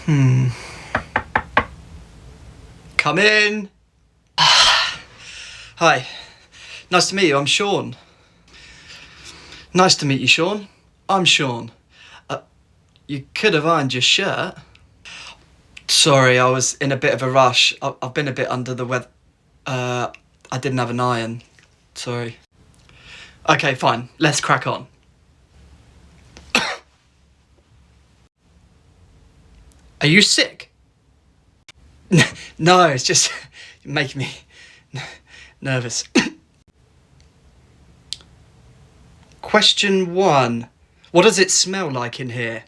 Come in. Hi. Nice to meet you. I'm Sean. Nice to meet you, Sean. I'm Sean. You could have ironed your shirt. Sorry, I was in a bit of a rush. I've been a bit under the weather. I didn't have an iron. Sorry. Okay, fine. Let's crack on. Are you sick? No, it's just making me nervous. Question 1. What does it smell like in here?